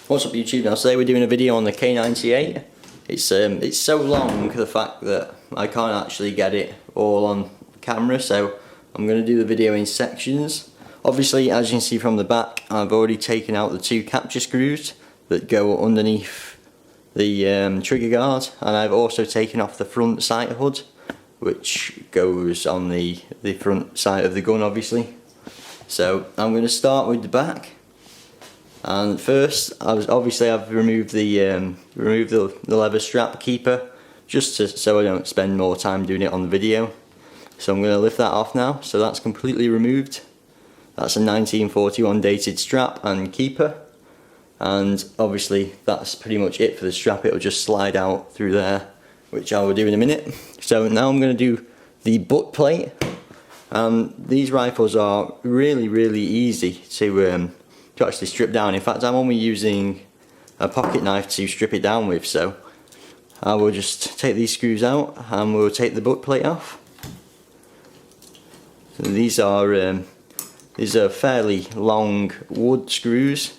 What's up YouTube? Now today we're doing a video on the K98. It's so long, the fact that I can't actually get it all on camera, so I'm going to do the video in sections. Obviously, as you can see from the back, I've already taken out the two capture screws that go underneath the trigger guard, and I've also taken off the front sight hood, which goes on the front sight of the gun obviously. So I'm going to start with the back, and first I've removed the leather strap keeper, just so I don't spend more time doing it on the video. So I'm going to lift that off now. So that's completely removed. That's a 1941 dated strap and keeper, and obviously that's pretty much it for the strap. It'll just slide out through there, which I will do in a minute. So now I'm going to do the butt plate. These rifles are really easy to actually strip down. In fact, I'm only using a pocket knife to strip it down with, so I will just take these screws out and we'll take the butt plate off. So these are fairly long wood screws,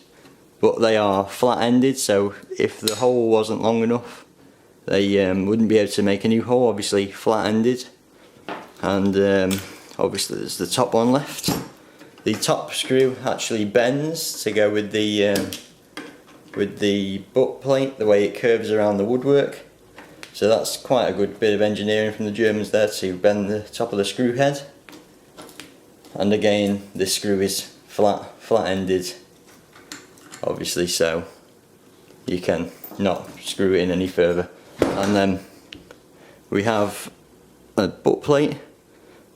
but they are flat ended, so if the hole wasn't long enough they wouldn't be able to make a new hole. Obviously flat ended, and obviously there's the top one left. The top screw actually bends to go with the butt plate, the way it curves around the woodwork. So that's quite a good bit of engineering from the Germans there, to bend the top of the screw head. And again, this screw is flat ended obviously, so you can not screw it in any further. And then we have a butt plate.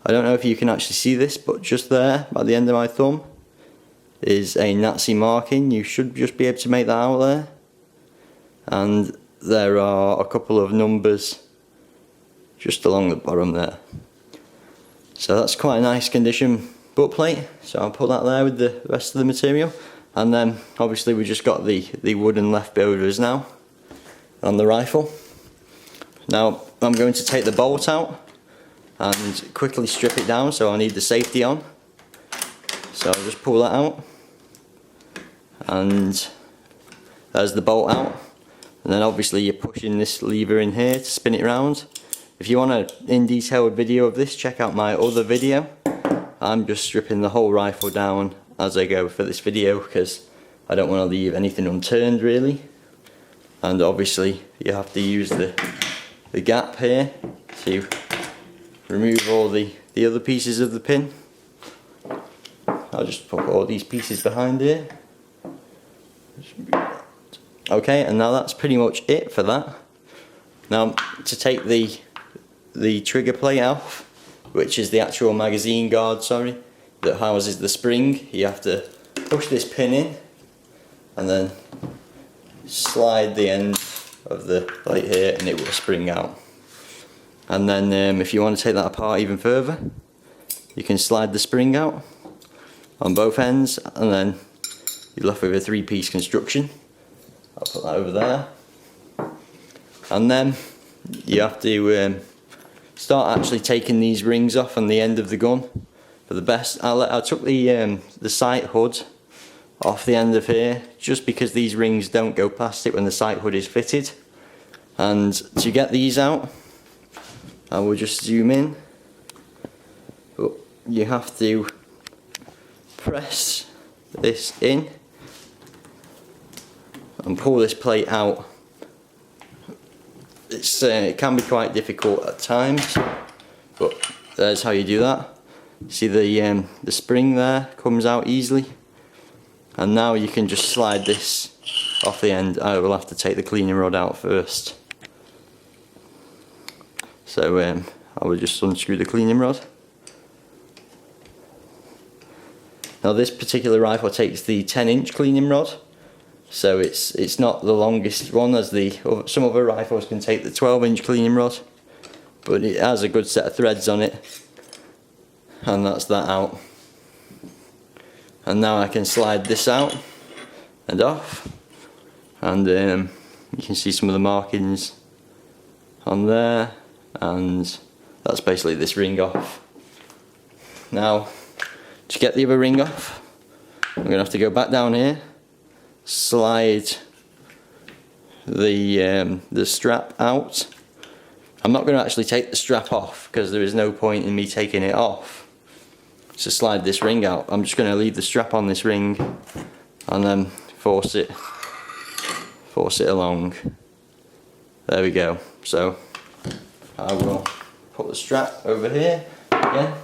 I don't know if you can actually see this, but just there at the end of my thumb is a Nazi marking. You should just be able to make that out there, and there are a couple of numbers just along the bottom there. So that's quite a nice condition butt plate, so I'll put that there with the rest of the material. And then obviously we just got the wooden leftovers now on the rifle. Now I'm going to take the bolt out and quickly strip it down, so I need the safety on. So I'll just pull that out, and there's the bolt out. And then obviously you're pushing this lever in here to spin it around. If you want an in-detailed video of this, check out my other video. I'm just stripping the whole rifle down as I go for this video, because I don't want to leave anything unturned really. And obviously you have to use the gap here to remove all the other pieces of the pin. I'll just put all these pieces behind here. Okay, and now that's pretty much it for that. Now to take the trigger plate off, which is the actual magazine guard, that houses the spring, you have to push this pin in and then slide the end of the plate here and it will spring out. And then if you want to take that apart even further, you can slide the spring out on both ends, and then you're left with a three-piece construction. I'll put that over there. And then you have to start actually taking these rings off on the end of the gun for the best. I took the sight hood off the end of here just because these rings don't go past it when the sight hood is fitted. And to get these out, I will just zoom in, but you have to press this in and pull this plate out. It can be quite difficult at times, but there's how you do that. See the spring there comes out easily, and now you can just slide this off the end. I will have to take the cleaning rod out first. So I will just unscrew the cleaning rod. Now this particular rifle takes the 10-inch cleaning rod, so it's not the longest one, as some other rifles can take the 12-inch cleaning rod, but it has a good set of threads on it, and that's that out. And now I can slide this out and off, and you can see some of the markings on there, and that's basically this ring off. Now to get the other ring off, I'm going to have to go back down here, slide the strap out. I'm not going to actually take the strap off because there is no point in me taking it off to slide this ring out. I'm just going to leave the strap on this ring and then force it along. There we go. So I will put the strap over here again.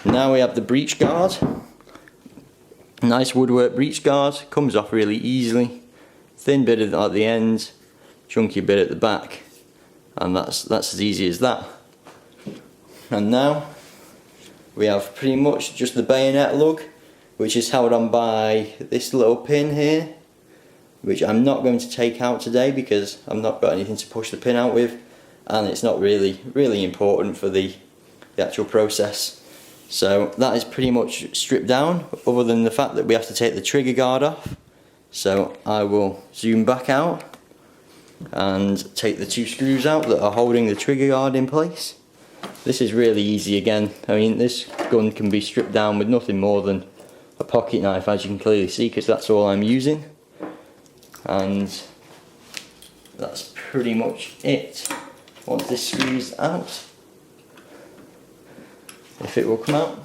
Now we have the breech guard. Nice woodwork breech guard, comes off really easily. Thin bit at the end, chunky bit at the back, and that's as easy as that. And now we have pretty much just the bayonet lug, which is held on by this little pin here, which I'm not going to take out today because I've not got anything to push the pin out with, and it's not really important for the actual process. So that is pretty much stripped down, other than the fact that we have to take the trigger guard off. So I will zoom back out and take the 2 screws out that are holding the trigger guard in place. This is really easy again. I mean, this gun can be stripped down with nothing more than a pocket knife, as you can clearly see, because that's all I'm using. And that's pretty much it. Once this screws out, if it will come out.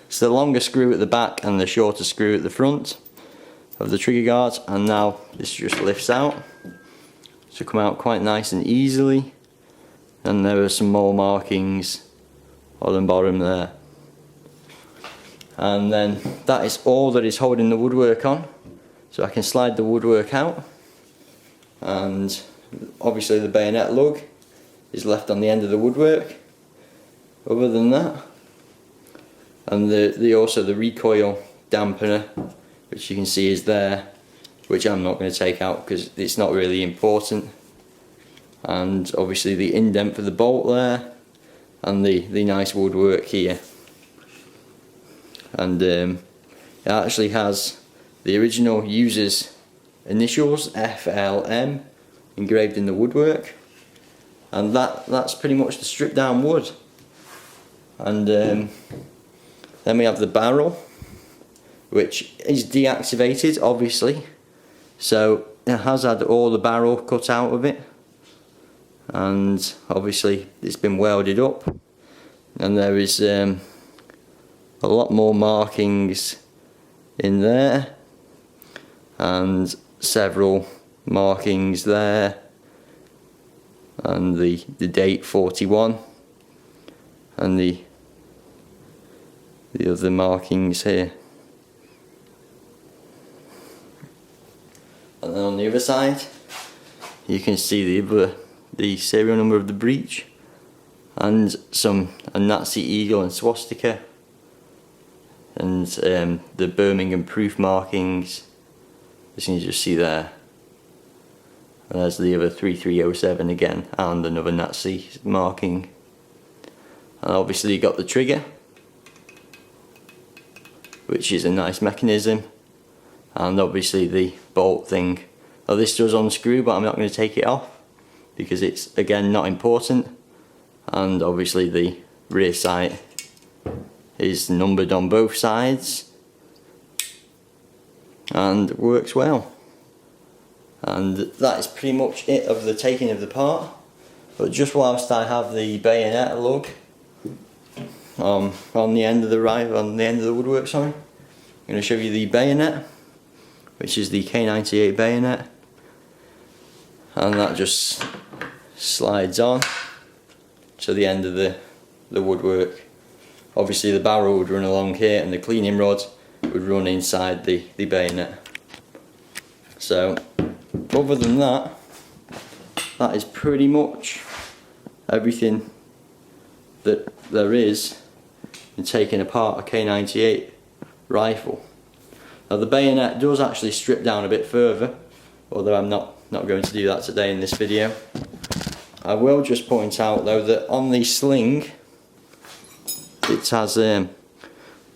It's the longer screw at the back and the shorter screw at the front of the trigger guard, and now this just lifts out to come out quite nice and easily. And there are some more markings on the bottom there. And then that is all that is holding the woodwork on. So I can slide the woodwork out, and obviously the bayonet lug is left on the end of the woodwork. Other than that, and also the recoil dampener, which you can see is there, which I'm not going to take out because it's not really important. And obviously the indent for the bolt there, and the nice woodwork here. And it actually has the original user's initials, FLM, engraved in the woodwork. And that's pretty much the stripped down wood. And then we have the barrel, which is deactivated, obviously. So it has had all the barrel cut out of it, and obviously it's been welded up. And there is a lot more markings in there, and several markings there, and the date 41, and the other markings here. And then on the other side you can see the serial number of the breech, and a Nazi eagle and swastika, and the Birmingham proof markings, as you can just see there. And there's the other 3307 again, and another Nazi marking. And obviously you got the trigger, which is a nice mechanism, and obviously the bolt thing. Now this does unscrew, but I'm not going to take it off because it's again not important. And obviously the rear sight is numbered on both sides and works well. And that is pretty much it of the taking of the part. But just whilst I have the bayonet lug on the end of the woodwork, sorry, I'm going to show you the bayonet, which is the K98 bayonet, and that just slides on to the end of the woodwork. Obviously the barrel would run along here, and the cleaning rod would run inside the bayonet. So other than that, that is pretty much everything that there is in taking apart a K98 rifle. Now the bayonet does actually strip down a bit further, although I'm not going to do that today in this video. I will just point out though that on the sling it has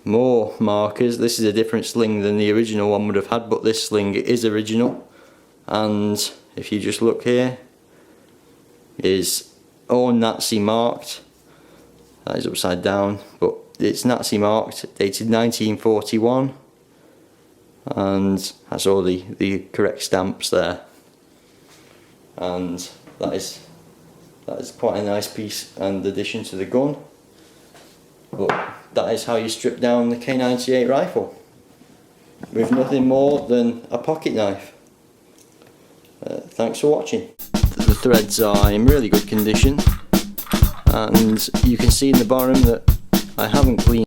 more markers. This is a different sling than the original one would have had, but this sling is original. And if you just look here, is all Nazi marked. That is upside down, but it's Nazi marked, dated 1941. and has all the correct stamps there, and that is quite a nice piece and addition to the gun. But that is how you strip down the K98 rifle, with nothing more than a pocket knife. Thanks for watching. The threads are in really good condition, and you can see in the bottom that I haven't cleaned